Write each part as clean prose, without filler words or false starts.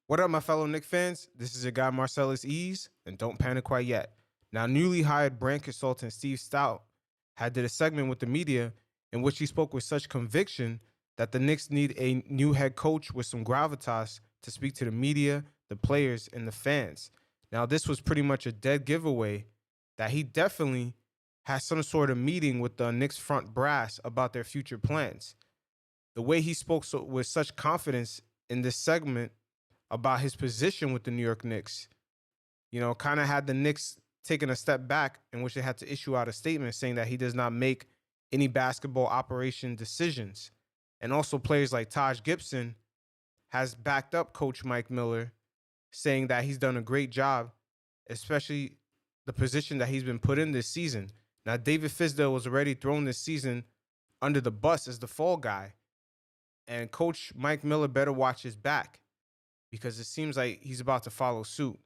What up, my fellow Knicks fans? This is your guy Marcellus Ease, and don't panic quite yet. Now, newly hired brand consultant Steve Stoute did a segment with the media in which he spoke with such conviction that the Knicks need a new head coach with some gravitas to speak to the media, the players, and the fans. Now, this was pretty much a dead giveaway that he definitely has some sort of meeting with the Knicks front brass about their future plans. The way he spoke with such confidence in this segment about his position with the New York Knicks, kind of had the Knicks taking a step back, in which they had to issue out a statement saying that he does not make any basketball operation decisions. And also players like Taj Gibson has backed up Coach Mike Miller, saying that he's done a great job, especially the position that he's been put in this season. Now, David Fizdale was already thrown this season under the bus as the fall guy, and Coach Mike Miller better watch his back, because it seems like he's about to follow suit.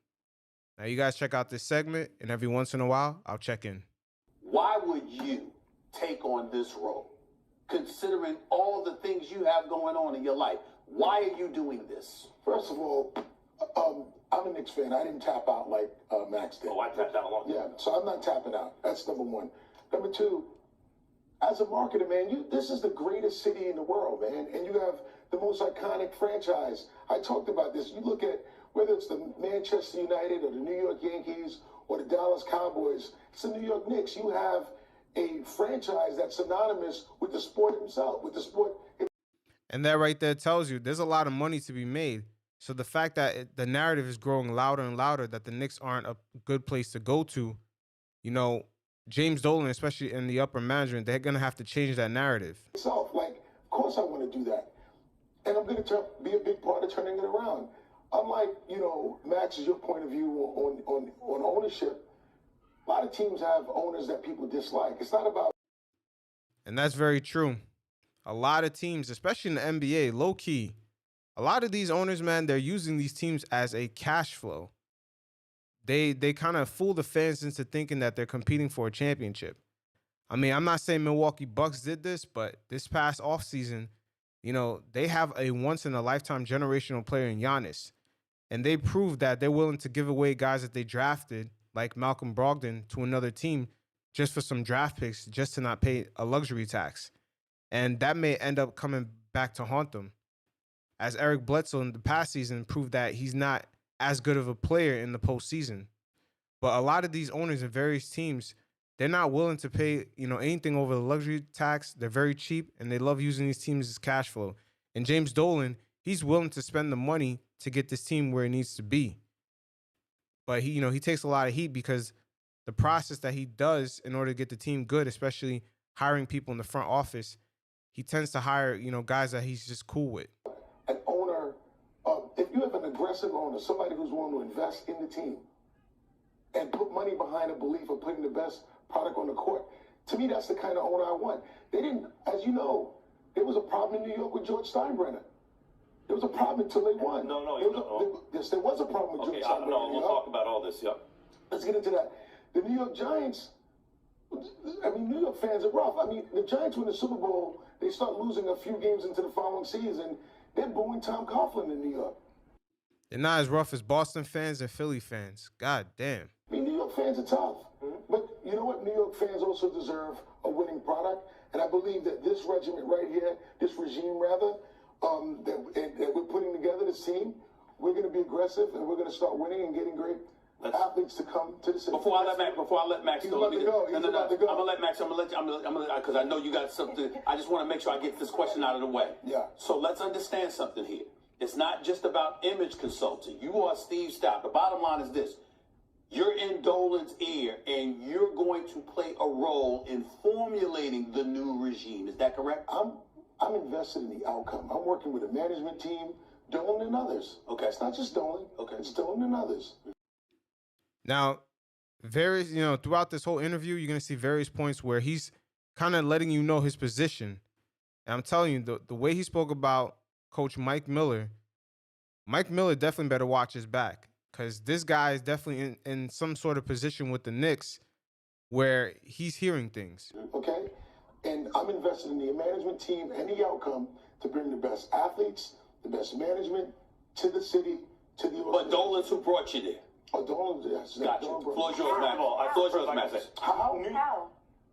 Now, you guys check out this segment, and every once in a while, I'll check in. Why would you take on this role, considering all the things you have going on in your life? Why are you doing this? First of all, I'm a Knicks fan. I didn't tap out like Max did. Oh, I tapped out a long time. Yeah, so I'm not tapping out. That's number one. Number two, as a marketer, man, this is the greatest city in the world, man, and you have the most iconic franchise. I talked about this. You look at whether it's the Manchester United or the New York Yankees or the Dallas Cowboys, it's the New York Knicks. You have a franchise that's synonymous with the sport himself, with the sport. And that right there tells you there's a lot of money to be made. So the fact that the narrative is growing louder and louder that the Knicks aren't a good place to go to, James Dolan, especially in the upper management, they're going to have to change that narrative. Of course I want to do that. And I'm going to be a big part of turning it around. Unlike, Max, is your point of view on ownership, a lot of teams have owners that people dislike. It's not about... And that's very true. A lot of teams, especially in the NBA, low key, a lot of these owners, man, they're using these teams as a cash flow. They kind of fool the fans into thinking that they're competing for a championship. I mean, I'm not saying Milwaukee Bucks did this, but this past offseason, they have a once-in-a-lifetime generational player in Giannis. And they proved that they're willing to give away guys that they drafted, like Malcolm Brogdon, to another team just for some draft picks, just to not pay a luxury tax. And that may end up coming back to haunt them, as Eric Bledsoe in the past season proved that he's not as good of a player in the postseason. But a lot of these owners in various teams, they're not willing to pay, anything over the luxury tax. They're very cheap, and they love using these teams as cash flow. And James Dolan, he's willing to spend the money to get this team where it needs to be. But he takes a lot of heat because the process that he does in order to get the team good, especially hiring people in the front office, he tends to hire, guys that he's just cool with. An owner, if you have an aggressive owner, somebody who's willing to invest in the team and put money behind a belief of putting the best product on the court, to me, that's the kind of owner I want. They didn't, as you know, there was a problem in New York with George Steinbrenner. There was a problem until they won. Yes, there was a problem with George Steinbrenner. No, we'll talk about all this, yep. Let's get into that. The New York Giants, New York fans are rough. The Giants win the Super Bowl, they start losing a few games into the following season. They're booing Tom Coughlin in New York. They're not as rough as Boston fans and Philly fans. God damn. New York fans are tough. But you know what? New York fans also deserve a winning product. And I believe that this regiment right here, this regime rather, that we're putting together, this team, we're going to be aggressive and we're going to start winning and getting great athletes to come to the city. Before I let Max He's go, about to go. He's about to go. I'm gonna let Max. Because I know you got something. I just want to make sure I get this question out of the way. Yeah. So let's understand something here. It's not just about image consulting. You are Steve Stoute. The bottom line is this: you're in Dolan's ear, and you're going to play a role in formulating the new regime. Is that correct? I'm invested in the outcome. I'm working with a management team, Dolan and others. Okay. It's not just Dolan. Okay. It's Dolan and others. Now, throughout this whole interview, you're going to see various points where he's kind of letting you know his position. And I'm telling you, the way he spoke about Coach Mike Miller definitely better watch his back, because this guy is definitely in some sort of position with the Knicks where he's hearing things. Okay? And I'm invested in the management team and the outcome to bring the best athletes, the best management to the city to the But Dolan's who brought you there. Oh, Dolan, yes. Gotcha. Dolan brought Floor's me. yours, Max. Floor's yours, Max. How?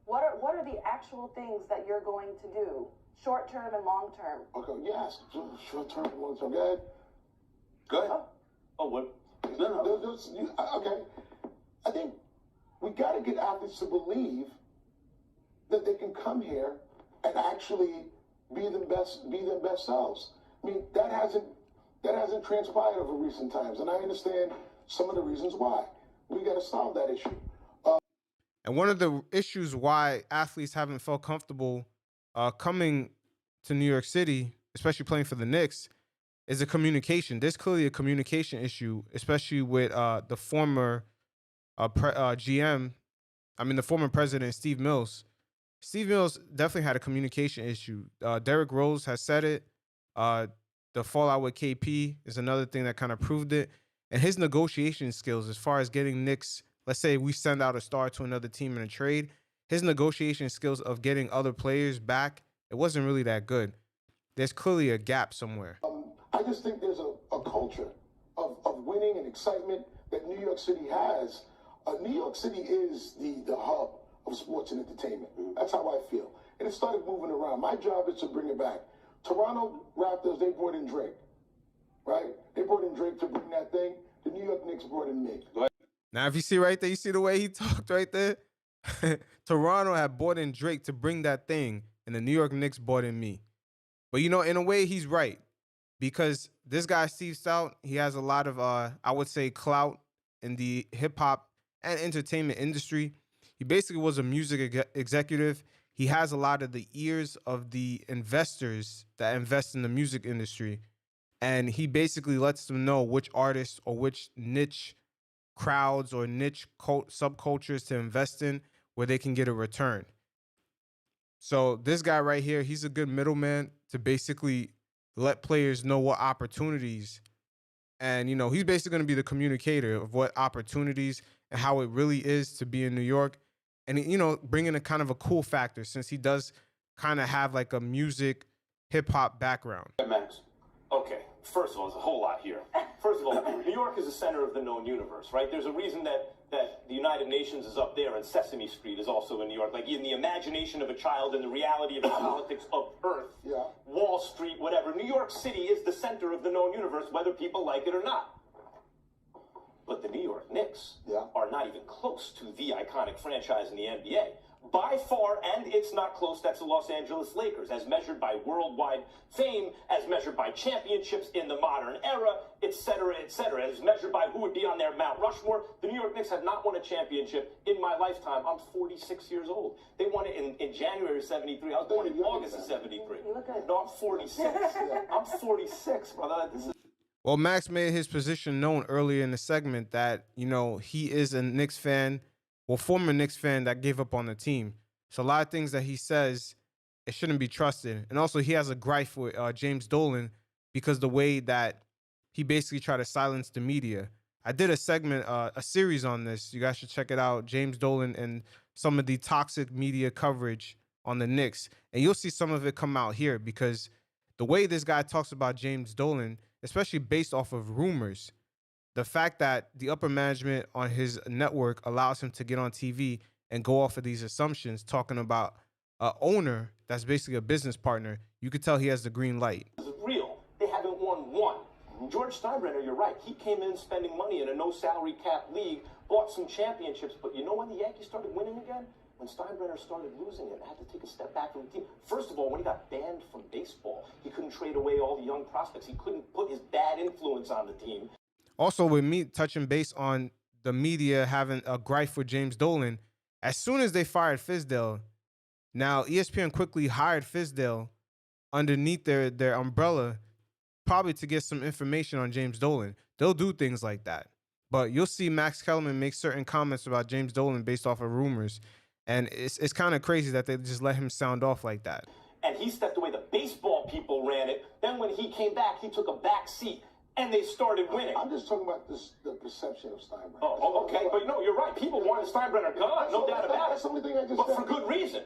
What are the actual things that you're going to do, short term and long term? Okay, yes. Short term and long term. Go ahead. Go ahead. Oh, what? No. Okay. I think we got to get athletes to believe that they can come here and actually be their best selves. I mean, that hasn't transpired over recent times, and I understand some of the reasons why. We got to solve that issue. And one of the issues why athletes haven't felt comfortable coming to New York City, especially playing for the Knicks, is the communication. There's clearly a communication issue, especially with the former GM. I mean, the former president, Steve Mills. Steve Mills definitely had a communication issue. Derrick Rose has said it. The fallout with KP is another thing that kind of proved it. And his negotiation skills, as far as getting Knicks, let's say we send out a star to another team in a trade, his negotiation skills of getting other players back, it wasn't really that good. There's clearly a gap somewhere. I just think there's a culture of winning and excitement that New York City has. New York City is the hub of sports and entertainment. That's how I feel. And it started moving around. My job is to bring it back. Toronto Raptors, they brought in Drake, right? They brought in Drake to bring that thing. The New York Knicks brought in me. Now, if you see right there, you see the way he talked right there? Toronto had brought in Drake to bring that thing, and the New York Knicks brought in me. But, you know, in a way, he's right. Because this guy, Steve Stoute, he has a lot of, I would say, clout in the hip-hop and entertainment industry. He basically was a music executive. He has a lot of the ears of the investors that invest in the music industry. And he basically lets them know which artists or which niche crowds or niche subcultures to invest in where they can get a return. So this guy right here, he's a good middleman to basically let players know what opportunities. And, you know, he's basically going to be the communicator of what opportunities and how it really is to be in New York. And, you know, bringing a kind of a cool factor since he does kind of have like a music hip hop background. Max. Okay, first of all, there's a whole lot here. First of all, New York is the center of the known universe, right? There's a reason that the United Nations is up there and Sesame Street is also in New York. Like in the imagination of a child and the reality of the politics of Earth, Yeah. Wall Street, whatever. New York City is the center of the known universe, whether people like it or not. But the New York Knicks are not even close to the iconic franchise in the NBA. By far, and it's not close, that's the Los Angeles Lakers, as measured by worldwide fame, as measured by championships in the modern era, etc., as measured by who would be on their Mount Rushmore. The New York Knicks have not won a championship in my lifetime. I'm 46 years old. They won it in January of 73. I was born in August of 73. No, I'm 46. I'm 46, brother. This is... Well, Max made his position known earlier in the segment that, you know, he is a Knicks fan, well, former Knicks fan that gave up on the team. So a lot of things that he says, it shouldn't be trusted. And also he has a gripe with James Dolan because the way that he basically tried to silence the media. I did a segment, a series on this. You guys should check it out. James Dolan and some of the toxic media coverage on the Knicks. And you'll see some of it come out here because the way this guy talks about James Dolan, especially based off of rumors, the fact that the upper management on his network allows him to get on TV and go off of these assumptions, talking about an owner that's basically a business partner, you could tell he has the green light. This is real. They haven't won one. George Steinbrenner, you're right. He came in spending money in a no-salary cap league, bought some championships, but you know when the Yankees started winning again? When Steinbrenner started losing it, had to take a step back from the team. First of all, when he got banned from baseball, he couldn't trade away all the young prospects. He couldn't put his bad influence on the team. Also, with me touching base on the media having a gripe for James Dolan, as soon as they fired Fizdale, now ESPN quickly hired Fizdale underneath their umbrella, probably to get some information on James Dolan. They'll do things like that. But you'll see Max Kellerman make certain comments about James Dolan based off of rumors. And it's kind of crazy that they just let him sound off like that. And he stepped away. The baseball people ran it. Then when he came back, he took a back seat. And they started winning. I'm just talking about the perception of Steinbrenner. Oh, okay. But no, you're right. People wanted Steinbrenner gone. No doubt about it. That's the only thing I just But said. for good reason.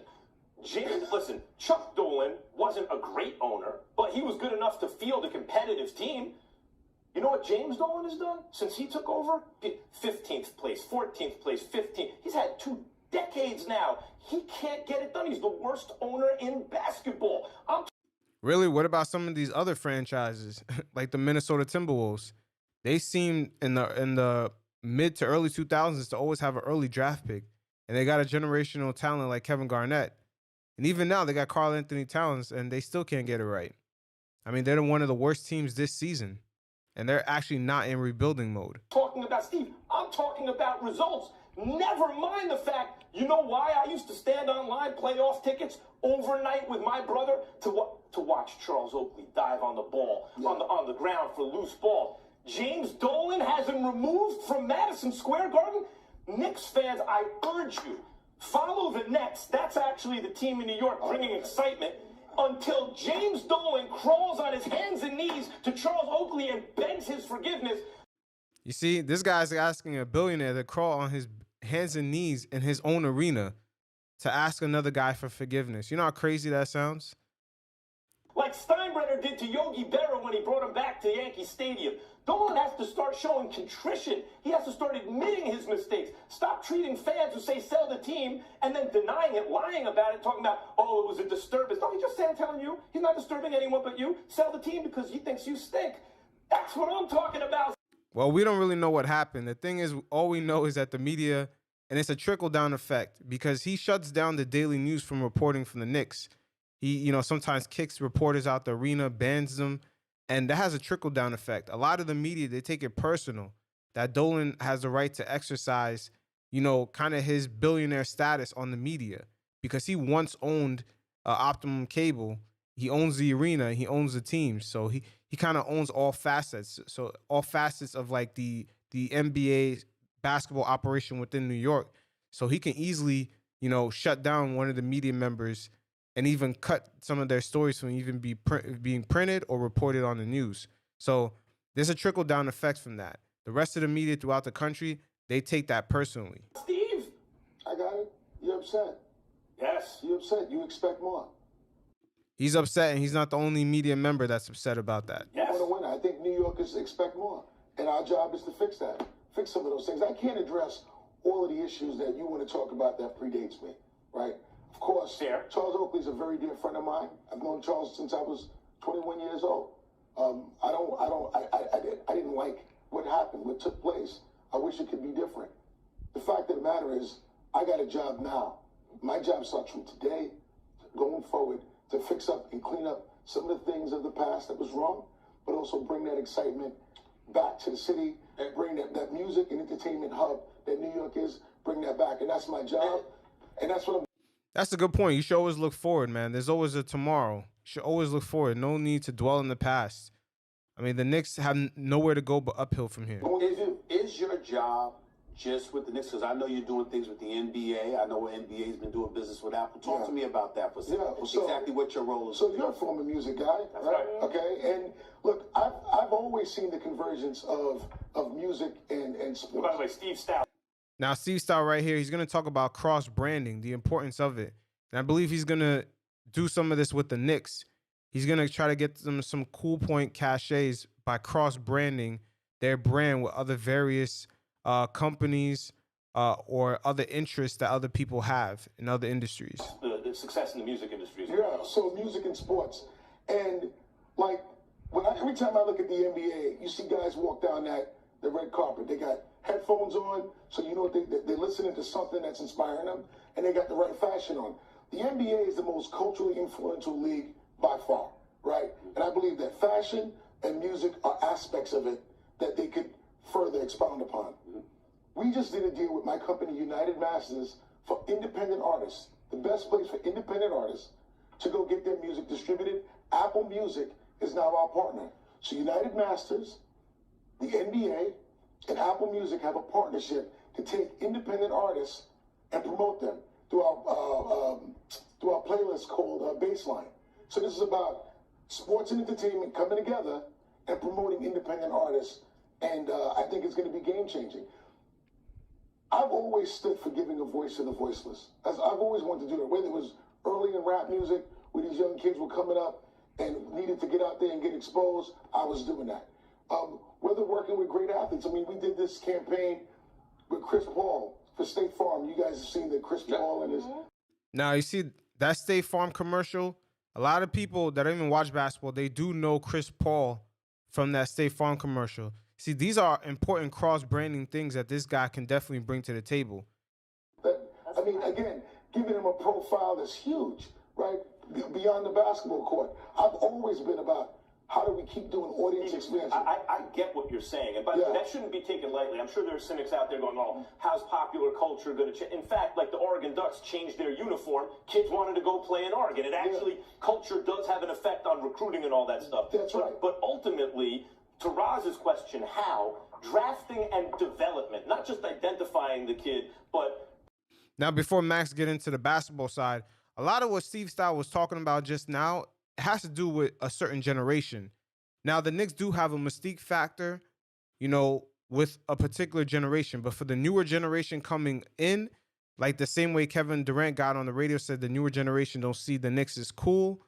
Listen, Chuck Dolan wasn't a great owner, but he was good enough to field a competitive team. You know what James Dolan has done since he took over? 15th place, 14th place, 15th. He's had 2 decades now. He can't get it done. He's the worst owner in basketball. Really? What about some of these other franchises, like the Minnesota Timberwolves? They seem in the mid to early 2000s to always have an early draft pick, and they got a generational talent like Kevin Garnett. And even now, they got Karl Anthony Towns, and they still can't get it right. I mean, they're one of the worst teams this season, and they're actually not in rebuilding mode. Talking about, Steve, I'm talking about results. Never mind the fact, you know why I used to stand online playoff tickets overnight with my brother to watch Charles Oakley dive on the ball, on the ground for loose ball. James Dolan has him removed from Madison Square Garden. Knicks fans, I urge you, follow the Nets. That's actually the team in New York bringing excitement. Until James Dolan crawls on his hands and knees to Charles Oakley and begs his forgiveness. You see, this guy's asking a billionaire to crawl on his hands and knees in his own arena to ask another guy for forgiveness. You know how crazy that sounds? Like Steinbrenner did to Yogi Berra when he brought him back to Yankee Stadium. Dolan has to start showing contrition. He has to start admitting his mistakes. Stop treating fans who say sell the team and then denying it, lying about it, talking about, oh, it was a disturbance. No, he's just telling you he's not disturbing anyone but you. Sell the team because he thinks you stink. That's what I'm talking about. Well, we don't really know what happened. The thing is, all we know is that the media, and it's a trickle-down effect because he shuts down the Daily News from reporting from the Knicks. He, sometimes kicks reporters out the arena, bans them, and that has a trickle-down effect. A lot of the media, they take it personal that Dolan has the right to exercise, kind of his billionaire status on the media because he once owned Optimum Cable. He owns the arena. He owns the team. So he kind of owns all facets. So all facets of like the NBA basketball operation within New York. So he can easily, shut down one of the media members and even cut some of their stories from even being printed or reported on the news. So there's a trickle-down effect from that. The rest of the media throughout the country, they take that personally. Steve? I got it. You're upset. Yes. You're upset. You expect more. He's upset, and he's not the only media member that's upset about that. Yes. You want to win. I think New Yorkers expect more. And our job is to fix that. Fix some of those things. I can't address all of the issues that you want to talk about that predates me, right? Of course, Fair. Charles Oakley's a very dear friend of mine. I've known Charles since I was 21 years old. I didn't like what happened, what took place. I wish it could be different. The fact of the matter is, I got a job now. My job starts from today, going forward, to fix up and clean up some of the things of the past that was wrong, but also bring that excitement back to the city and bring that music and entertainment hub that New York is, bring that back. And that's my job. And that's what I'm. That's a good point. You should always look forward, man. There's always a tomorrow. You should always look forward. No need to dwell in the past. I mean, the Knicks have nowhere to go but uphill from here. Is your job just with the Knicks? Because I know you're doing things with the NBA. I know NBA's been doing business with Apple. Talk to me about that for a second. Exactly what your role is. So you're a former music guy, right? Okay, and look, I've always seen the convergence of music and sports. By the way, Steve Stoute. Now, Steve Stoute right here, he's going to talk about cross-branding, the importance of it. And I believe he's going to do some of this with the Knicks. He's going to try to get them some cool point cachets by cross-branding their brand with other various companies or other interests that other people have in other industries. The success in the music industry. Yeah, so music and sports. And, like, every time I look at the NBA, you see guys walk down the red carpet. They got headphones on, so they're listening to something that's inspiring them, and they got the right fashion on. The NBA is the most culturally influential league by far, right? And I believe that fashion and music are aspects of it that they could further expound upon. We just did a deal with my company, United Masters, for independent artists, the best place for independent artists to go get their music distributed. Apple Music is now our partner. So United Masters, the NBA, and Apple Music have a partnership to take independent artists and promote them through our playlist called Baseline. So this is about sports and entertainment coming together and promoting independent artists, and I think it's going to be game-changing. I've always stood for giving a voice to the voiceless. I've always wanted to do that, whether it was early in rap music, where these young kids were coming up and needed to get out there and get exposed, I was doing that. whether working with great athletes. I mean, we did this campaign with Chris Paul for State Farm. You guys have seen the Chris Paul and his... Now, you see that State Farm commercial, a lot of people that don't even watch basketball, they do know Chris Paul from that State Farm commercial. See, these are important cross-branding things that this guy can definitely bring to the table. I mean, again, giving him a profile that's huge, right? Beyond the basketball court. I've always been about how do we keep doing audience expansion. I get what you're saying, and by the way, that shouldn't be taken lightly. I'm sure there are cynics out there going, "Oh, how's popular culture going to change?" In fact, like the Oregon Ducks changed their uniform, kids wanted to go play in Oregon. It actually, culture does have an effect on recruiting and all that stuff. That's right. But ultimately, to Roz's question, how drafting and development, not just identifying the kid, but now before Max get into the basketball side, a lot of what Steve Stoute was talking about just now has to do with a certain generation. Now, the Knicks do have a mystique factor, you know, with a particular generation. But for the newer generation coming in, like the same way Kevin Durant got on the radio, said the newer generation don't see the Knicks as cool.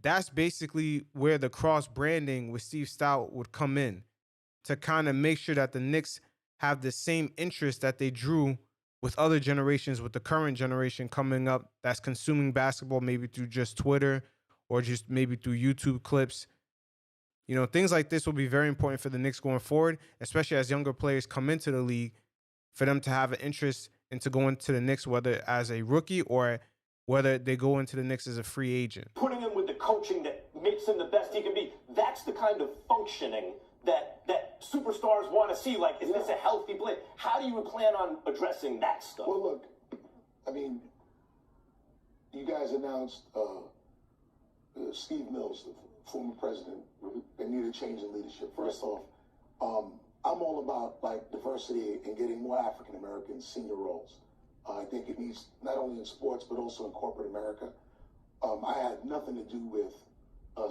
That's basically where the cross-branding with Steve Stoute would come in, to kind of make sure that the Knicks have the same interest that they drew with other generations, with the current generation coming up that's consuming basketball maybe through just Twitter or just maybe through YouTube clips. You know, things like this will be very important for the Knicks going forward, especially as younger players come into the league, for them to have an interest into going to the Knicks, whether as a rookie or whether they go into the Knicks as a free agent. Putting him with the coaching that makes him the best he can be, that's the kind of functioning that superstars want to see. Like, is this a healthy play? How do you plan on addressing that stuff? Well, look, I mean, you guys announced Steve Mills, the former president, they need a change in leadership. First off, I'm all about like diversity and getting more African American senior roles. I think it needs not only in sports but also in corporate America. I had nothing to do with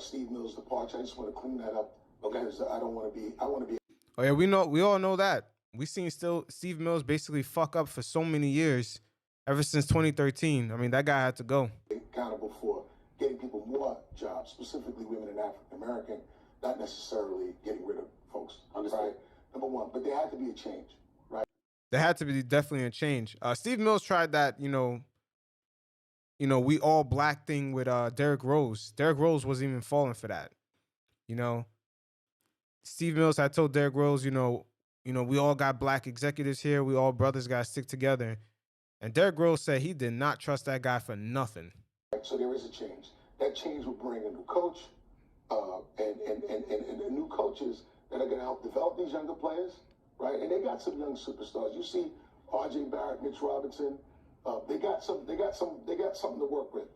Steve Mills' departure. I just want to clean that up because I don't want to be. I want to be. Oh yeah, we all know that. We seen Steve Mills basically fuck up for so many years, ever since 2013. I mean, that guy had to go. Accountable for getting people more jobs, specifically women and African American, not necessarily getting rid of folks. Right? Number one, but there had to be a change, right? There had to be definitely a change. Steve Mills tried that, you know, we all black thing with Derrick Rose. Derrick Rose wasn't even falling for that. You know, Steve Mills had told Derrick Rose, you know, we all got black executives here. We all brothers got to stick together. And Derrick Rose said he did not trust that guy for nothing. So there is a change. That change will bring a new coach and new coaches that are going to help develop these younger players, right? And they got some young superstars. You see R.J. Barrett, Mitch Robinson. They got something to work with.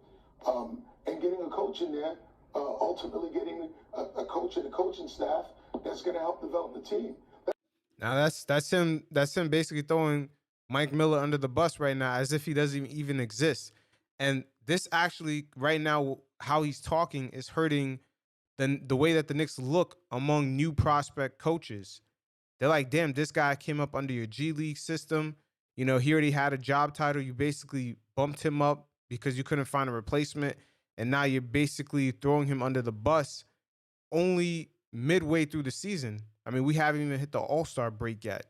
And getting a coach in there, ultimately getting a coach and a coaching staff that's going to help develop the team. Now that's him basically throwing Mike Miller under the bus right now, as if he doesn't even exist. And this actually right now, how he's talking is hurting the way that the Knicks look among new prospect coaches. They're like, damn, this guy came up under your G League system. You know, he already had a job title. You basically bumped him up because you couldn't find a replacement. And now you're basically throwing him under the bus only midway through the season. I mean, we haven't even hit the All-Star break yet.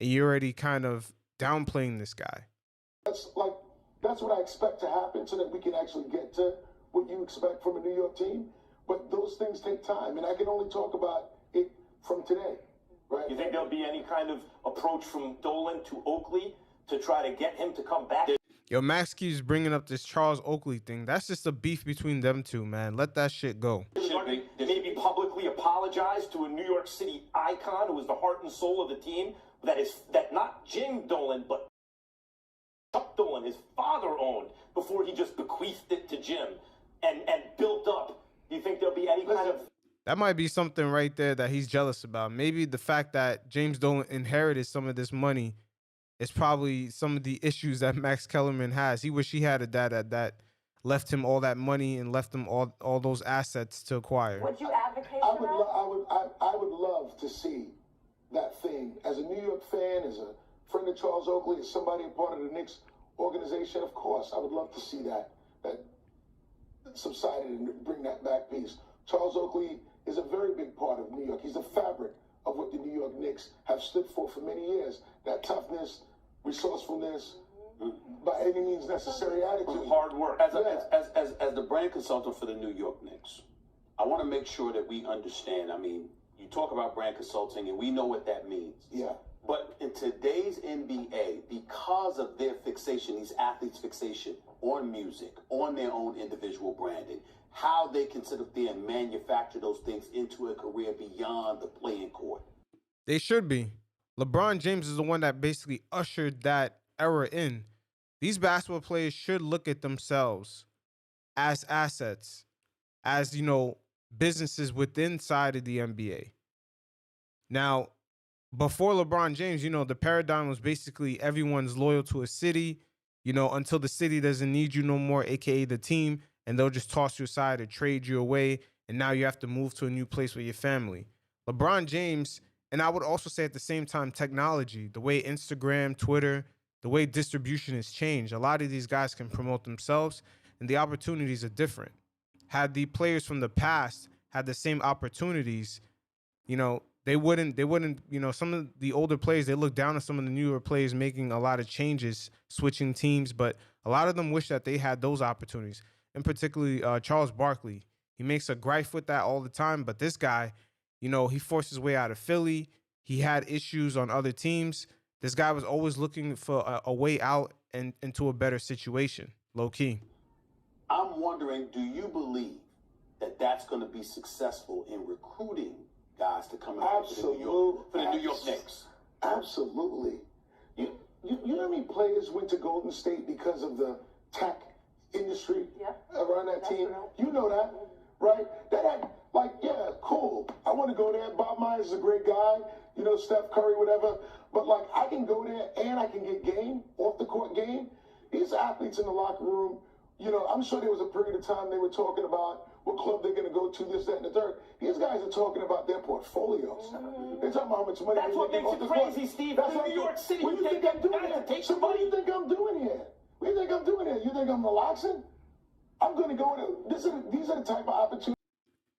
And you're already kind of downplaying this guy. That's what I expect to happen so that we can actually get to what you expect from a New York team. But those things take time. And I can only talk about it from today. Right. You think there'll be any kind of approach from Dolan to Oakley to try to get him to come back? Yo, Max keeps bringing up this Charles Oakley thing. That's just a beef between them two, man. Let that shit go. Maybe publicly apologize to a New York City icon who is the heart and soul of the team. That not Jim Dolan, but Chuck Dolan, his father owned before he just bequeathed it to Jim and built up. Do you think there'll be any kind of... That might be something right there that he's jealous about. Maybe the fact that James Dolan inherited some of this money is probably some of the issues that Max Kellerman has. He wish he had a dad that left him all that money and left him all those assets to acquire. Would you advocate I for that? I would love to see that thing. As a New York fan, as a friend of Charles Oakley, as somebody a part of the Knicks organization, of course, I would love to see that subsided and bring that back piece. Charles Oakley is a very big part of New York. He's the fabric of what the New York Knicks have stood for many years. That toughness, resourcefulness, by any means necessary attitude. Hard work. As the brand consultant for the New York Knicks, I want to make sure that we understand. I mean, you talk about brand consulting, and we know what that means. Yeah. But in today's NBA, because of their fixation, these athletes' fixation on music, on their own individual branding, how they can sit up there and manufacture those things into a career beyond the playing court. They should be. LeBron James is the one that basically ushered that era in. These basketball players should look at themselves as assets, as, businesses within side of the NBA. Now, before LeBron James, the paradigm was basically everyone's loyal to a city, until the city doesn't need you no more, aka the team, and they'll just toss you aside or trade you away, and now you have to move to a new place with your family. LeBron James, and I would also say at the same time, technology, the way Instagram, Twitter, the way distribution has changed. A lot of these guys can promote themselves, and the opportunities are different. Had the players from the past had the same opportunities, they wouldn't, some of the older players, they look down at some of the newer players making a lot of changes, switching teams, but a lot of them wish that they had those opportunities. And particularly Charles Barkley. He makes a gripe with that all the time, but this guy, he forced his way out of Philly. He had issues on other teams. This guy was always looking for a way out and into a better situation, low key. I'm wondering, do you believe that that's going to be successful in recruiting guys to come out for the New York Knicks? Absolutely. You know how many players went to Golden State because of the tech industry around that team? Right. You know that, right? Yeah, cool. I want to go there. Bob Myers is a great guy. Steph Curry, whatever. But, I can go there and I can get game, off the court game. These athletes in the locker room, I'm sure there was a period of time they were talking about what club they're going to go to, this, that, and the third. These guys are talking about their portfolios. They're talking about how much money that's what makes it crazy, Steve. That's in New York City. What do you think I'm doing here? So what do you think I'm doing here? What do you think I'm doing here? You think I'm relaxing? I'm going to go in. These are the type of opportunities.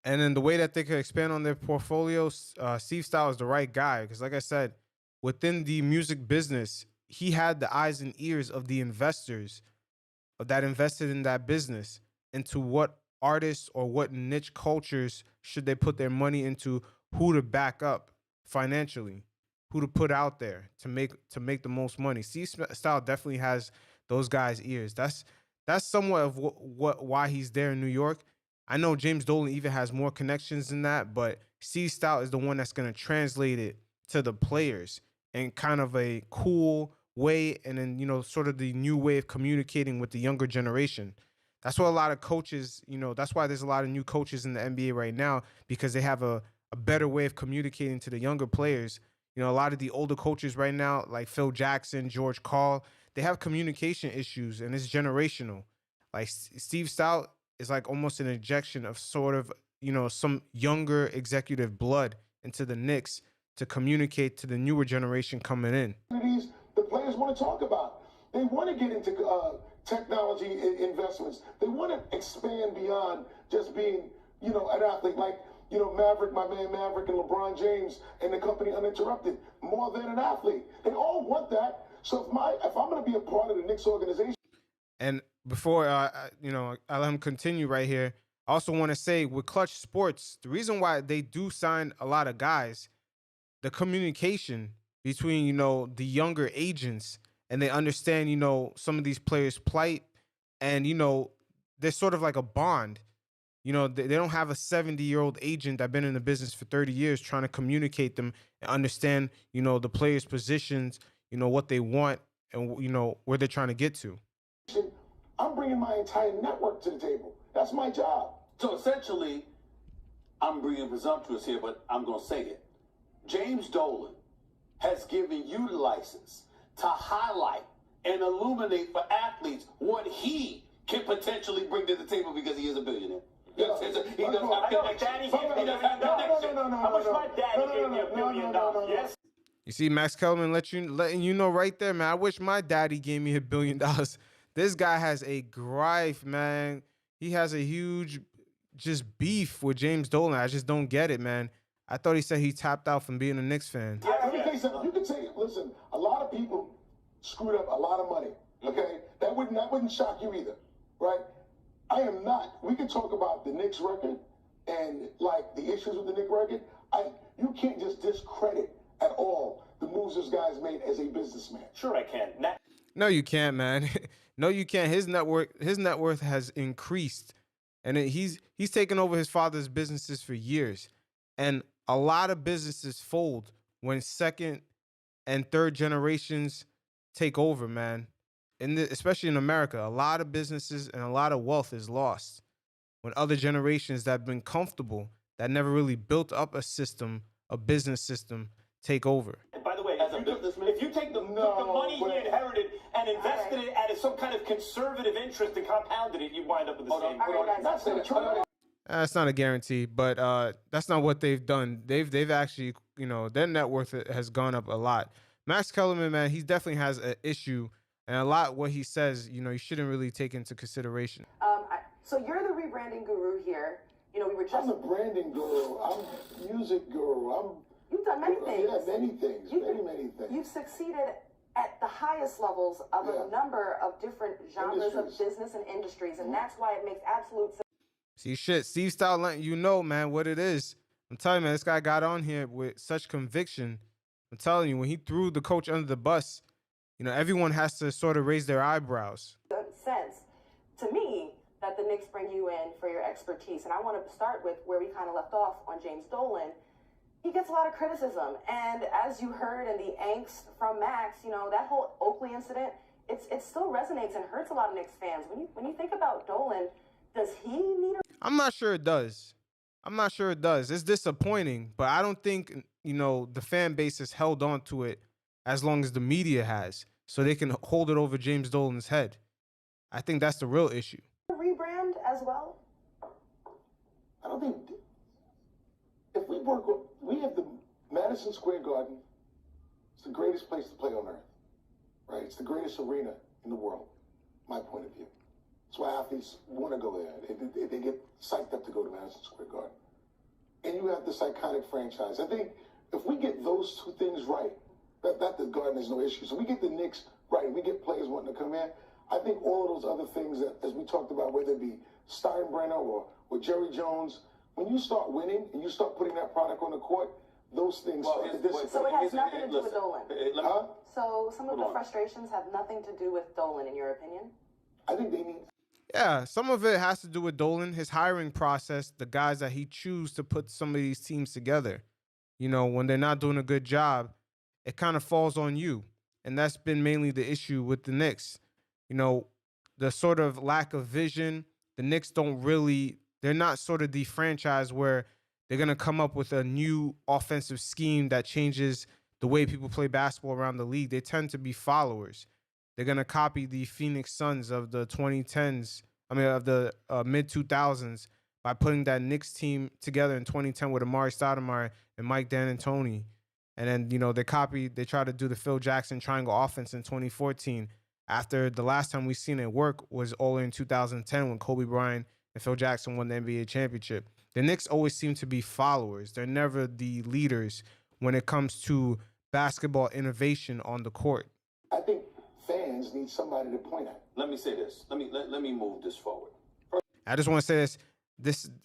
And then the way that they could expand on their portfolios, Steve Stoute is the right guy. Because like I said, within the music business, he had the eyes and ears of the investors that invested in that business into what artists or what niche cultures should they put their money into, who to back up financially, who to put out there to make the most money. Steve Stoute definitely has those guys' ears. That's somewhat of why he's there in New York. I know James Dolan even has more connections than that, but Steve Stoute is the one that's going to translate it to the players in kind of a cool way, and then, sort of the new way of communicating with the younger generation. That's what a lot of coaches, that's why there's a lot of new coaches in the NBA right now, because they have a better way of communicating to the younger players. A lot of the older coaches right now, like Phil Jackson, George Karl, they have communication issues, and it's generational. Like Steve Stoute is like almost an injection of sort of, some younger executive blood into the Knicks to communicate to the newer generation coming in. The players want to talk about. They want to get into technology investments. They want to expand beyond just being, an athlete like, Maverick, my man Maverick, and LeBron James and the company Uninterrupted, more than an athlete. They all want that. So if I'm going to be a part of the Knicks organization. And before, I let him continue right here, I also want to say with Clutch Sports, the reason why they do sign a lot of guys, the communication between, the younger agents, and they understand, some of these players' plight, and, there's sort of like a bond. They don't have a 70-year-old agent that's been in the business for 30 years trying to communicate them and understand, the players' positions, what they want, and, where they're trying to get to. I'm bringing my entire network to the table. That's my job. So essentially, I'm being presumptuous here, but I'm going to say it. James Dolan has given you the license to highlight and illuminate for athletes what he can potentially bring to the table because he is a billionaire. He does have connections. How much my daddy gave me $1 billion? Yes. You see, Max Kellerman letting you know right there, man. I wish my daddy gave me $1 billion. This guy has a gripe, man. He has a huge just beef with James Dolan. I just don't get it, man. I thought he said he tapped out from being a Knicks fan. Yeah, let me tell you something. You can say, listen, a lot of people screwed up a lot of money. Okay, that wouldn't shock you either, right? I am not. We can talk about the Knicks record and like the issues with the Knicks record. You can't just discredit at all the moves those guys made as a businessman. Sure, I can. No, you can't, man. No, you can't. His net worth has increased, and he's taken over his father's businesses for years, and a lot of businesses fold when second and third generations take over, man. Especially in America, a lot of businesses and a lot of wealth is lost when other generations that have been comfortable, that never really built up a business system, take over. And by the way, as a businessman, if you take the money he inherited and invested it at some kind of conservative interest and compounded it, you wind up with the same. That's not true. That's not a guarantee, but that's not what they've done. They've actually, their net worth has gone up a lot. Max Kellerman, man, he definitely has an issue, and a lot what he says, you shouldn't really take into consideration. So you're the rebranding guru here. We were just. I'm the branding guru. I'm music guru. You've done many things. Yeah, many things. Many things. You've succeeded at the highest levels of a number of different genres of business and industries, and that's why it makes absolute sense. See, Steve Stoute letting you know, man, what it is. I'm telling you, man, this guy got on here with such conviction. I'm telling you, when he threw the coach under the bus, everyone has to sort of raise their eyebrows. Sense to me that the Knicks bring you in for your expertise, and I want to start with where we kind of left off on James Dolan. He gets a lot of criticism, and as you heard in the angst from Max, that whole Oakley incident, it still resonates and hurts a lot of Knicks fans. When you think about Dolan, does he need I'm not sure it does. It's disappointing, but I don't think, the fan base has held on to it as long as the media has, so they can hold it over James Dolan's head. I think that's the real issue. rebrand as well? I don't think, if we have the Madison Square Garden. It's the greatest place to play on earth, right? It's the greatest arena in the world, my point of view. That's why athletes want to go there. They get psyched up to go to Madison Square Garden. And you have this iconic franchise. I think if we get those two things right, that the Garden is no issue. So we get the Knicks right, we get players wanting to come in. I think all of those other things that, as we talked about, whether it be Steinbrenner or Jerry Jones, when you start winning and you start putting that product on the court, those things start to disappear. So it has nothing to do with Dolan. Huh? So some of the frustrations have nothing to do with Dolan, in your opinion? I think they need. Yeah, some of it has to do with Dolan, his hiring process, the guys that he chooses to put some of these teams together. When they're not doing a good job, it kind of falls on you. And that's been mainly the issue with the Knicks. The sort of lack of vision. The Knicks they're not sort of the franchise where they're going to come up with a new offensive scheme that changes the way people play basketball around the league. They tend to be followers. They're going to copy the Phoenix Suns of the 2010s, of the mid-2000s, by putting that Knicks team together in 2010 with Amari Stoudemire and Mike D'Antoni. And then, they try to do the Phil Jackson triangle offense in 2014. After the last time we seen it work was all in 2010 when Kobe Bryant and Phil Jackson won the NBA championship. The Knicks always seem to be followers. They're never the leaders when it comes to basketball innovation on the court. I think fans need somebody to point at. Let me say this. Let me move this forward. I just want to say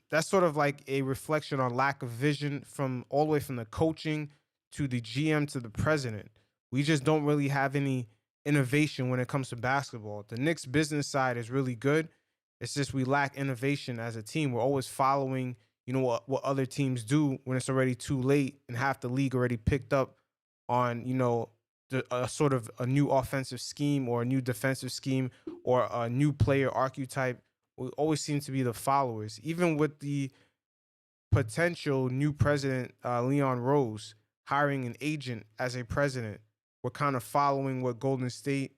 that's sort of like a reflection on lack of vision from all the way from the coaching to the GM to the president. We just don't really have any innovation when it comes to basketball. The Knicks business side is really good. It's just we lack innovation as a team. We're always following, what other teams do when it's already too late and half the league already picked up on, sort of a new offensive scheme or a new defensive scheme or a new player archetype. We always seem to be the followers. Even with the potential new president, Leon Rose, hiring an agent as a president, we're kind of following what Golden State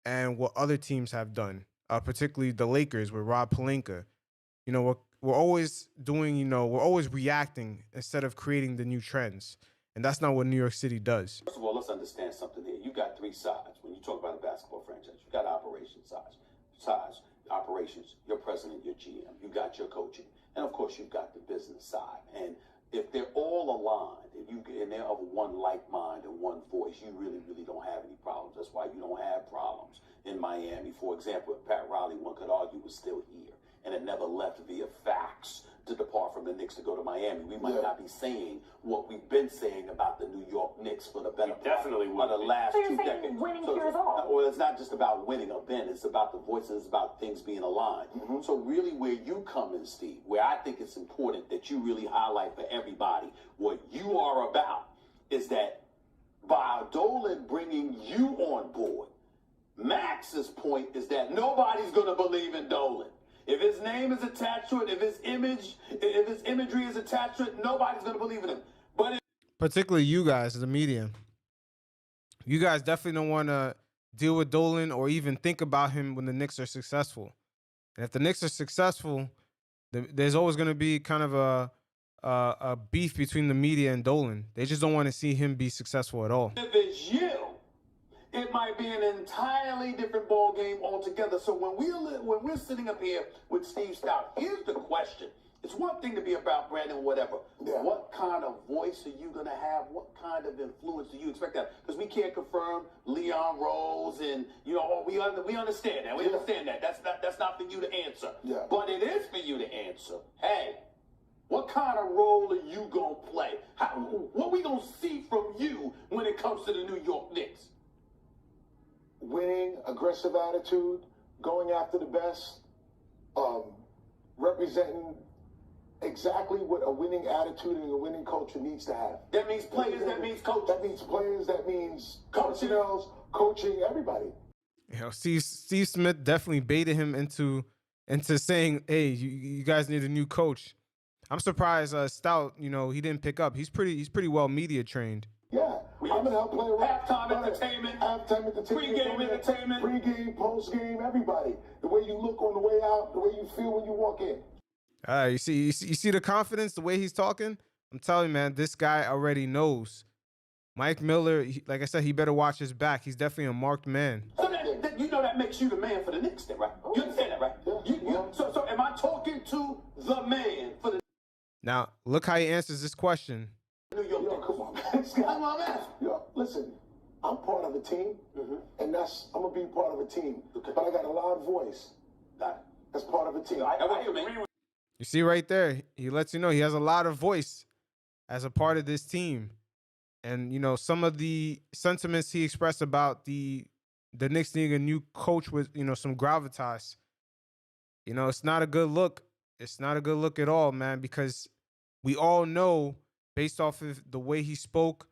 and what other teams have done, particularly the Lakers with Rob Pelinka. We're always doing, we're always reacting instead of creating the new trends. And that's not what New York City does. First of all, let's understand something here. You got three sides when you talk about a basketball franchise. You got operations operations, your president, your GM. You got your coaching. And, of course, you've got the business side. And if they're all aligned and they're of one like mind and one voice, you really, really don't have any problems. That's why you don't have problems in Miami. For example, if Pat Riley, one could argue, was still here and had never left via fax to depart from the Knicks to go to Miami, we might not be saying what we've been saying about the New York Knicks for the better part of the last so you're 2 saying decades. winning here is all. Well, it's not just about winning a Ben. It's about the voices. It's about things being aligned. So really where you come in, Steve, where I think it's important that you really highlight for everybody what you are about is that by Dolan bringing you on board, Max's point is that nobody's going to believe in Dolan. If his name is attached to it, if his imagery is attached to it, nobody's going to believe in him. But particularly you guys, the media. You guys definitely don't want to deal with Dolan or even think about him when the Knicks are successful. And if the Knicks are successful, there's always going to be kind of a beef between the media and Dolan. They just don't want to see him be successful at all. if it's you, it might be an entirely different ball game altogether. So when we're sitting up here with Steve Stoute, here's the question. It's one thing to be about Brandon, whatever. Yeah. What kind of voice are you going to have? What kind of influence do you expect that? Because we can't confirm Leon Rose and, we understand that. We understand that. That's not for you to answer. Yeah. But it is for you to answer. Hey, what kind of role are you going to play? What are we going to see from you when it comes to the New York Knicks? Winning, aggressive attitude, going after the best, representing exactly what a winning attitude and a winning culture needs to have. That means players, that means coaches. That means players, that means personnel, coaching, everybody. Steve Smith definitely baited him into saying, hey, you guys need a new coach. I'm surprised Stoute, he didn't pick up. He's pretty well media trained. Yeah, I'm gonna help play around. Halftime entertainment, pre-game entertainment, pre-game, post-game, everybody. The way you look on the way out, the way you feel when you walk in. You see the confidence, the way he's talking. I'm telling you, man, this guy already knows. Mike Miller, like I said, he better watch his back. He's definitely a marked man. So that makes you the man for the Knicks, then, right? You understand that, right? Yeah. So am I talking to the man for the? Now look how he answers this question. Come on, man. Listen, I'm part of a team, and I'm gonna be part of a team. Okay. But I got a loud voice. That's part of a team. I agree with. You see right there, he lets you know he has a lot of voice as a part of this team. And, some of the sentiments he expressed about the Knicks needing a new coach with, some gravitas. It's not a good look. It's not a good look at all, man, because we all know, based off of the way he spoke,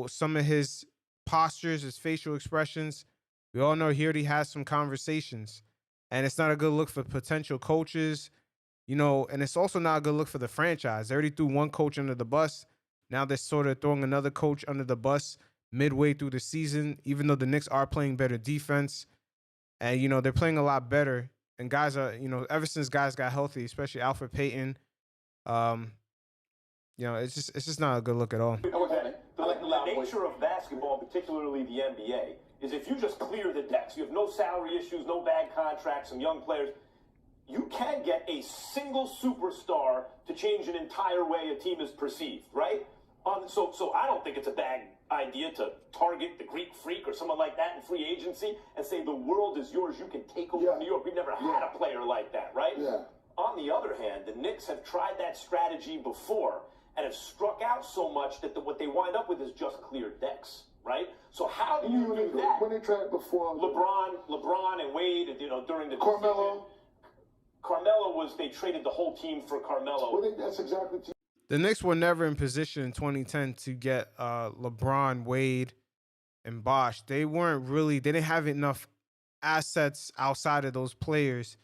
some of his postures, his facial expressions, we all know he already has some conversations. And it's not a good look for potential coaches. And it's also not a good look for the franchise. They already threw one coach under the bus. Now they're sort of throwing another coach under the bus midway through the season, even though the Knicks are playing better defense. And, they're playing a lot better. And guys are, ever since guys got healthy, especially Alfred Payton, it's just not a good look at all. Okay. The nature of basketball, particularly the NBA, is if you just clear the decks, you have no salary issues, no bad contracts, some young players, you can get a single superstar to change an entire way a team is perceived, right? So I don't think it's a bad idea to target the Greek Freak or someone like that in free agency and say the world is yours. You can take over New York. We've never had a player like that, right? Yeah. On the other hand, the Knicks have tried that strategy before and have struck out so much that what they wind up with is just clear decks, right? So how do you do that? When they tried it before, LeBron and Wade, during the Carmelo. They traded the whole team for Carmelo. Well, that's exactly. The Knicks were never in position in 2010 to get LeBron, Wade, and Bosh. They didn't have enough assets outside of those players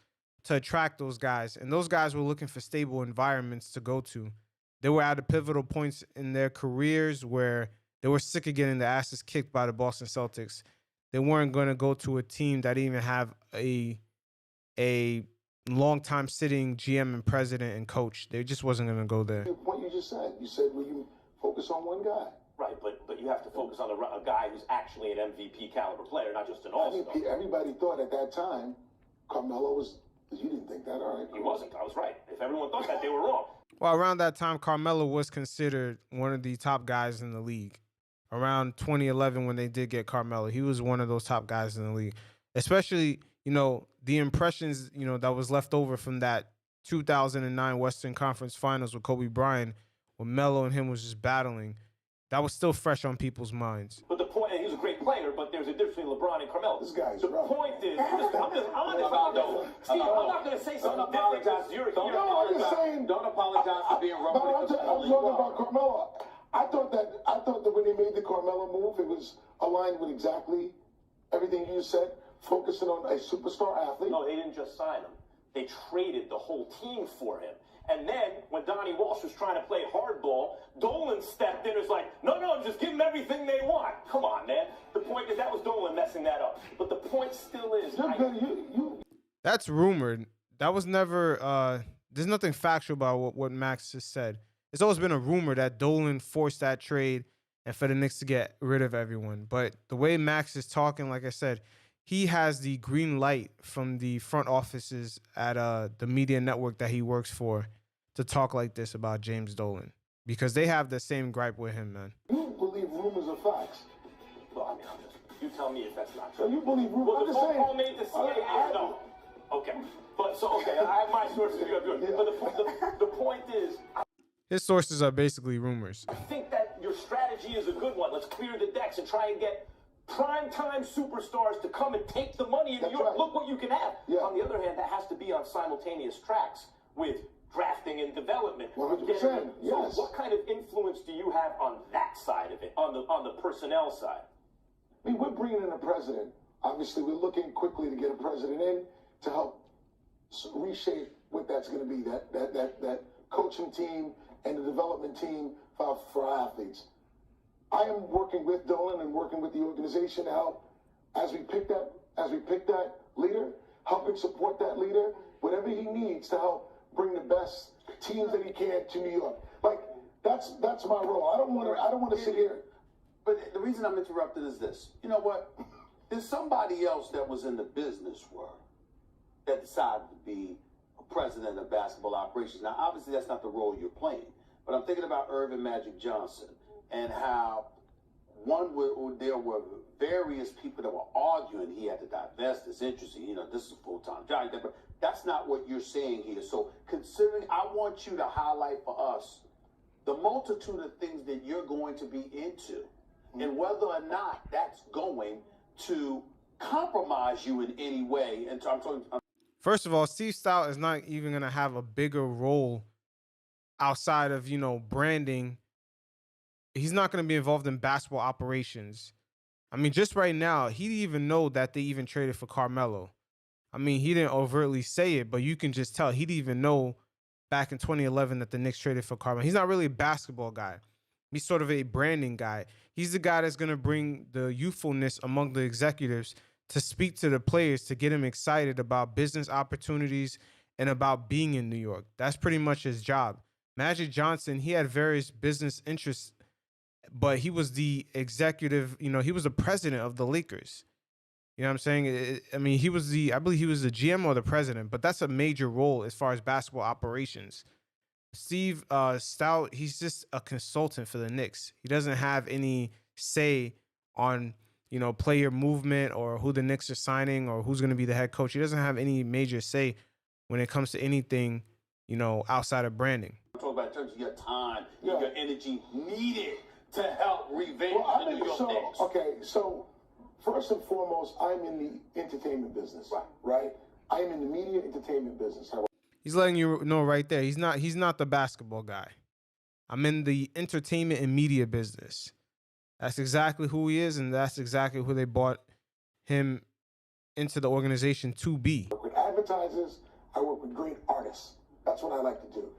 to attract those guys. And those guys were looking for stable environments to go to. They were at the pivotal points in their careers where they were sick of getting their asses kicked by the Boston Celtics. They weren't going to go to a team that didn't even have a long-time sitting GM and president and coach. They just wasn't going to go there. What you just said, will you focus on one guy? Right, but you have to focus on a guy who's actually an MVP caliber player, not just an all-star. Everybody thought at that time Carmelo was. You didn't think that, all right? He wasn't. I was right. If everyone thought that, they were wrong. Well, around that time, Carmelo was considered one of the top guys in the league. Around 2011, when they did get Carmelo, he was one of those top guys in the league. Especially, the impressions, that was left over from that 2009 Western Conference Finals with Kobe Bryant, when Melo and him was just battling. That was still fresh on people's minds. But the point, and he was a great player, but there's a difference between LeBron and Carmelo. This guy's the rough. point is, I'm not going to say something different. Don't apologize for being wrong. I'm talking about Carmelo. I thought that when they made the Carmelo move, it was aligned with exactly everything you said, focusing on a superstar athlete. No, they didn't just sign him. They traded the whole team for him. And then when Donnie Walsh was trying to play hardball, Dolan stepped in and was like, no, just give them everything they want. Come on, man. The point is that was Dolan messing that up. But the point still is... That's rumored. That was never... there's nothing factual about what Max just said. It's always been a rumor that Dolan forced that trade and for the Knicks to get rid of everyone. But the way Max is talking, like I said, he has the green light from the front offices at the media network that he works for to talk like this about James Dolan, because they have the same gripe with him, man. You believe rumors are facts. Well, I mean, you tell me if that's not true. So you believe rumors? Well, the phone call made the CIA no. Okay. I have my sources. Yeah. But the point is... His sources are basically rumors. I think that your strategy is a good one. Let's clear the decks and try and get primetime superstars to come and take the money in New York. Right. Look what you can have. Yeah. On the other hand, that has to be on simultaneous tracks with drafting and development. 100%. Yes. So what kind of influence do you have on that side of it, on the personnel side? I mean, we're bringing in a president. Obviously, we're looking quickly to get a president in to help reshape what that's going to be, that coaching team and the development team for our athletes. I am working with Dolan and working with the organization to help as we pick that leader, helping support that leader, whatever he needs to help bring the best teams that he can to New York. Like, that's my role. I don't want to sit here. But the reason I'm interrupted is this. You know what? There's somebody else that was in the business world that decided to be a president of basketball operations. Now, obviously, that's not the role you're playing. But I'm thinking about Irvin Magic Johnson and how there were various people that were arguing he had to divest his interest. This is a full-time job. But that's not what you're saying here. So considering, I want you to highlight for us the multitude of things that you're going to be into and whether or not that's going to compromise you in any way. And First of all, Steve Stoute is not even going to have a bigger role outside of, branding. He's not going to be involved in basketball operations. I mean, just right now, he didn't even know that they even traded for Carmelo. I mean, he didn't overtly say it, but you can just tell he didn't even know back in 2011 that the Knicks traded for Carmelo. He's not really a basketball guy. He's sort of a branding guy. He's the guy that's going to bring the youthfulness among the executives to speak to the players, to get them excited about business opportunities and about being in New York. That's pretty much his job. Magic Johnson, he had various business interests, but he was the executive, he was the president of the Lakers. You know what I'm saying? I believe he was the GM or the president, but that's a major role as far as basketball operations. Steve Stoute, he's just a consultant for the Knicks. He doesn't have any say on, player movement or who the Knicks are signing or who's going to be the head coach. He doesn't have any major say when it comes to anything, outside of branding. I'm talking about in terms of your time, your energy needed to help revamp the New York Knicks. Okay, so first and foremost, I'm in the entertainment business, right? I am in the media entertainment business. He's letting you know right there. He's not the basketball guy. I'm in the entertainment and media business. That's exactly who he is, and that's exactly who they bought him into the organization to be. I work with advertisers. I work with great artists. That's what I like to do.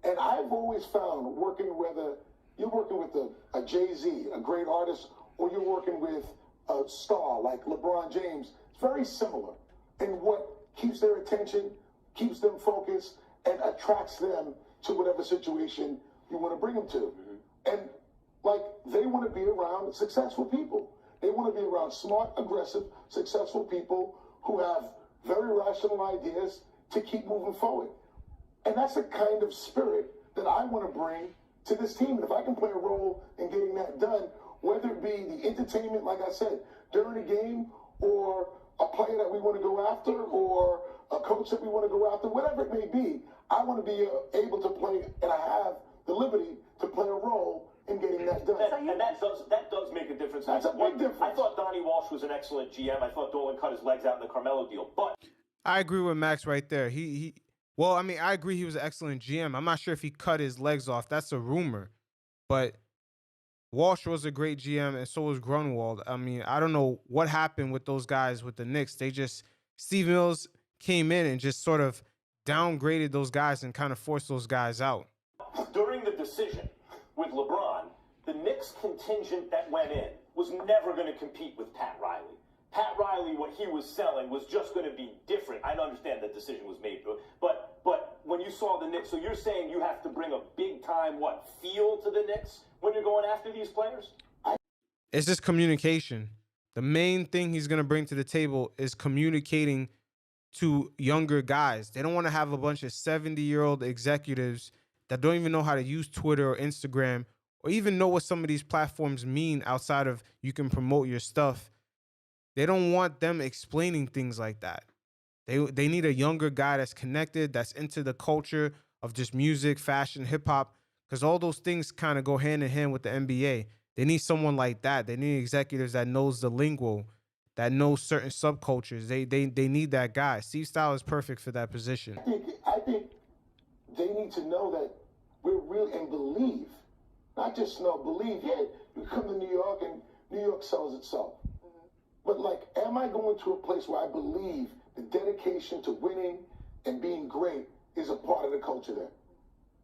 And I've always found whether you're working with a Jay-Z, a great artist, or you're working with a star like LeBron James, it's very similar in what keeps their attention, keeps them focused, and attracts them to whatever situation you want to bring them to. And they want to be around successful people. They want to be around smart, aggressive, successful people who have very rational ideas to keep moving forward. And that's the kind of spirit that I want to bring to this team. And if I can play a role in getting that done, whether it be the entertainment, like I said, during the game, or a player that we want to go after, or a coach that we want to go after, whatever it may be, I want to be able to play, and I have the liberty to play a role in getting that done. And that does make a difference. That's a big difference. I thought Donnie Walsh was an excellent GM. I thought Dolan cut his legs out in the Carmelo deal. But I agree with Max right there. Well, I mean, I agree he was an excellent GM. I'm not sure if he cut his legs off. That's a rumor. But Walsh was a great GM, and so was Grunwald. I mean, I don't know what happened with those guys with the Knicks. Steve Mills came in and just sort of downgraded those guys and kind of forced those guys out. during the decision with LeBron, the Knicks contingent that went in was never going to compete with Pat Riley. Pat Riley, what he was selling was just going to be different. I understand that decision was made, but when you saw the Knicks, so you're saying you have to bring a big-time, feel to the Knicks when you're going after these players? It's just communication. The main thing he's going to bring to the table is communicating to younger guys. They don't want to have a bunch of 70-year-old executives that don't even know how to use Twitter or Instagram or even know what some of these platforms mean outside of you can promote your stuff. They don't want them explaining things like that. They need a younger guy that's connected, that's into the culture of just music, fashion, hip hop, because all those things kind of go hand in hand with the NBA. They need someone like that. They need executives that knows the lingo, that knows certain subcultures. They need that guy. Steve Stoute is perfect for that position. I think they need to know that we're real and believe, not just know, believe. Yeah, you come to New York and New York sells itself. But am I going to a place where I believe the dedication to winning and being great is a part of the culture there?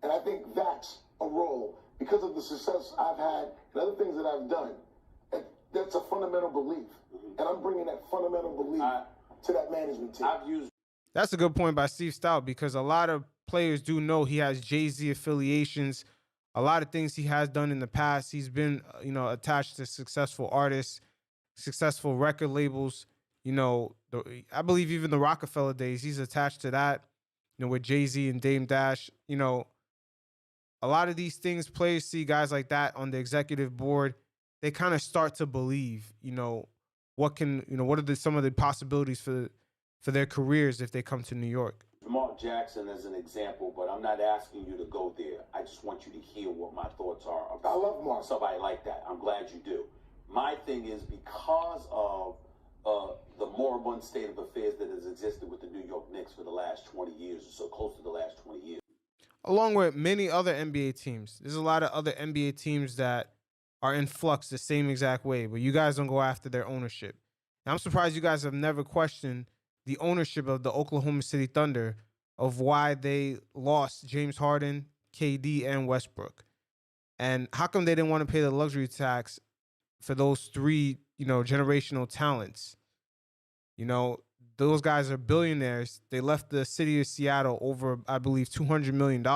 And I think that's a role, because of the success I've had and other things that I've done. That's a fundamental belief. And I'm bringing that fundamental belief to that management team. That's a good point by Steve Stoute, because a lot of players do know he has Jay-Z affiliations. A lot of things he has done in the past. He's been, attached to successful artists, successful record labels. I believe even the Rockefeller days, he's attached to that, with Jay-Z and Dame Dash. A lot of these things, players see guys like that on the executive board, they kind of start to believe, what are some of the possibilities for their careers if they come to New York. Mark Jackson as an example, but I'm not asking you to go there. I just want you to hear what my thoughts are about I love Mark. Somebody like that. I'm glad you do. My thing is, because of the moribund state of affairs that has existed with the New York Knicks for the last 20 years, or so close to the last 20 years. Along with many other NBA teams. There's a lot of other NBA teams that are in flux the same exact way, but you guys don't go after their ownership. And I'm surprised you guys have never questioned the ownership of the Oklahoma City Thunder, of why they lost James Harden, KD, and Westbrook. And how come they didn't want to pay the luxury tax for those three, generational talents? Those guys are billionaires. They left the city of Seattle over, I believe, $200 million.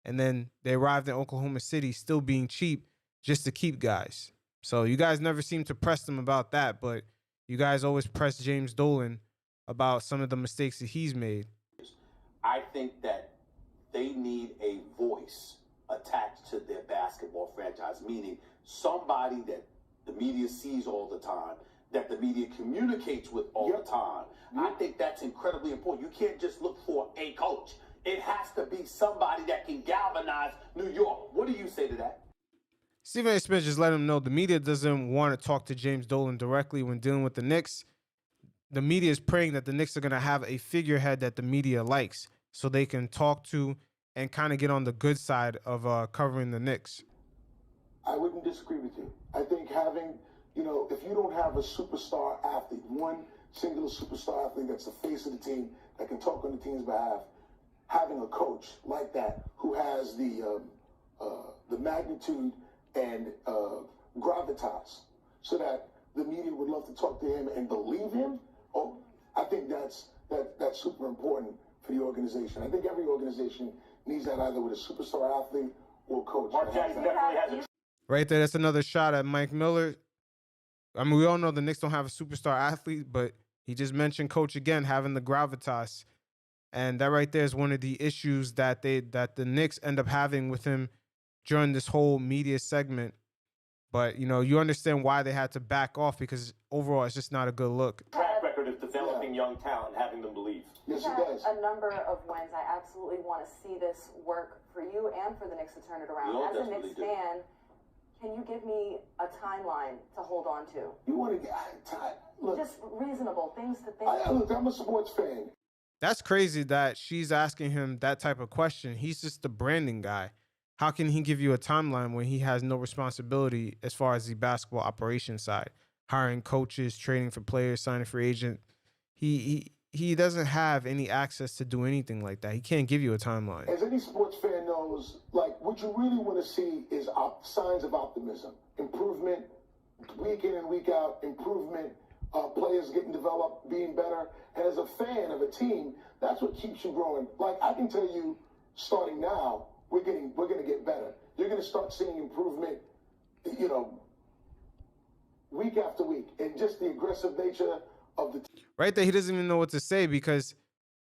And then they arrived in Oklahoma City still being cheap just to keep guys. So you guys never seem to press them about that, but you guys always press James Dolan about some of the mistakes that he's made. I think that they need a voice attached to their basketball franchise, meaning somebody that the media sees all the time, that the media communicates with all the time. I think that's incredibly important. You can't just look for a coach. It has to be somebody that can galvanize New York. What do you say to that? Stephen A. Smith just let him know the media doesn't want to talk to James Dolan directly when dealing with the Knicks. The media is praying that the Knicks are going to have a figurehead that the media likes so they can talk to and kind of get on the good side of covering the Knicks. I wouldn't disagree with you. I think having, if you don't have a superstar athlete, one singular superstar athlete that's the face of the team, that can talk on the team's behalf, having a coach like that who has the magnitude and gravitas so that the media would love to talk to him and believe him, I think that's super important for the organization. I think every organization needs that, either with a superstar athlete or coach. Mark Jackson definitely has it. Right there, that's another shot at Mike Miller. I mean, we all know the Knicks don't have a superstar athlete, but he just mentioned coach again, having the gravitas. And that right there is one of the issues that the Knicks end up having with him during this whole media segment. But, you know, you understand why they had to back off, because overall it's just not a good look. Track record of developing young talent, having them believe. Yes, he You've does. had a number of wins. I absolutely want to see this work for you and for the Knicks to turn it around. We all As a desperately Knicks do. fan, can you give me a timeline to hold on to? You want to get look. Just reasonable things to think. Look, I'm a sports fan. That's crazy that she's asking him that type of question. He's just the branding guy. How can he give you a timeline when he has no responsibility as far as the basketball operations side, hiring coaches, trading for players, signing free agent? He doesn't have any access to do anything like that. He can't give you a timeline. As any sports fan knows, like, what you really want to see is signs of optimism, improvement, week in and week out, improvement, players getting developed, being better. And as a fan of a team, that's what keeps you growing. Like, I can tell you, starting now, we're going to get better. You're going to start seeing improvement, you know, week after week, and just the aggressive nature of the team. Right there, he doesn't even know what to say because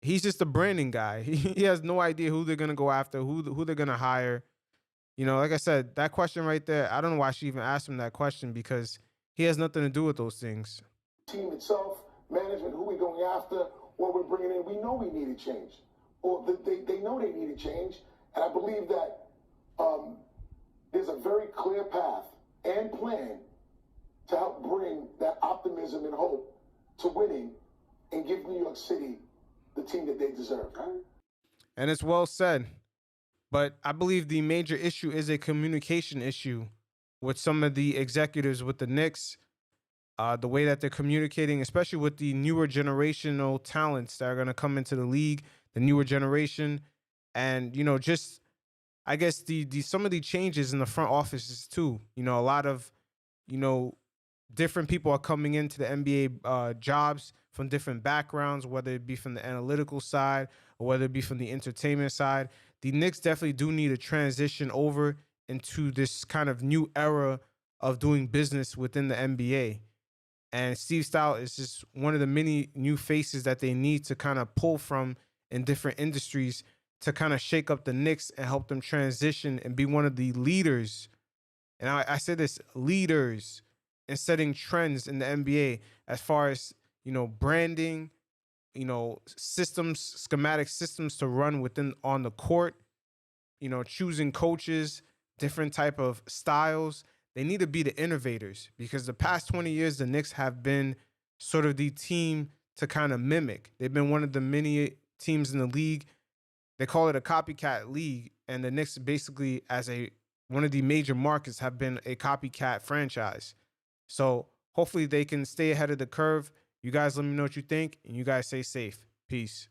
he's just a branding guy. He has no idea who they're going to go after, who they're going to hire. You know, like I said, that question right there, I don't know why she even asked him that question, because he has nothing to do with those things. Team itself, management, who we're going after, what we're bringing in, we know we need a change. Or they know they need a change. And I believe that there's a very clear path and plan to help bring that optimism and hope to winning and give New York City the team that they deserve. And it's well said. But I believe the major issue is a communication issue with some of the executives with the Knicks. The way that they're communicating, especially with the newer generational talents that are going to come into the league, the newer generation. And, you know, just, I guess the some of the changes in the front offices too. You know, a lot of, you know, different people are coming into the NBA jobs from different backgrounds, whether it be from the analytical side or whether it be from the entertainment side. The Knicks definitely do need to transition over into this kind of new era of doing business within the NBA. And Steve Stoute is just one of the many new faces that they need to kind of pull from in different industries to kind of shake up the Knicks and help them transition and be one of the leaders. And I say this, leaders in setting trends in the NBA as far as, you know, branding, you know, systems, schematic systems to run within on the court, you know, choosing coaches, different type of styles. They need to be the innovators, because the past 20 years, the Knicks have been sort of the team to kind of mimic. They've been one of the many teams in the league. They call it a copycat league. And the Knicks basically, as one of the major markets, have been a copycat franchise. So hopefully they can stay ahead of the curve. You guys let me know what you think, and you guys stay safe. Peace.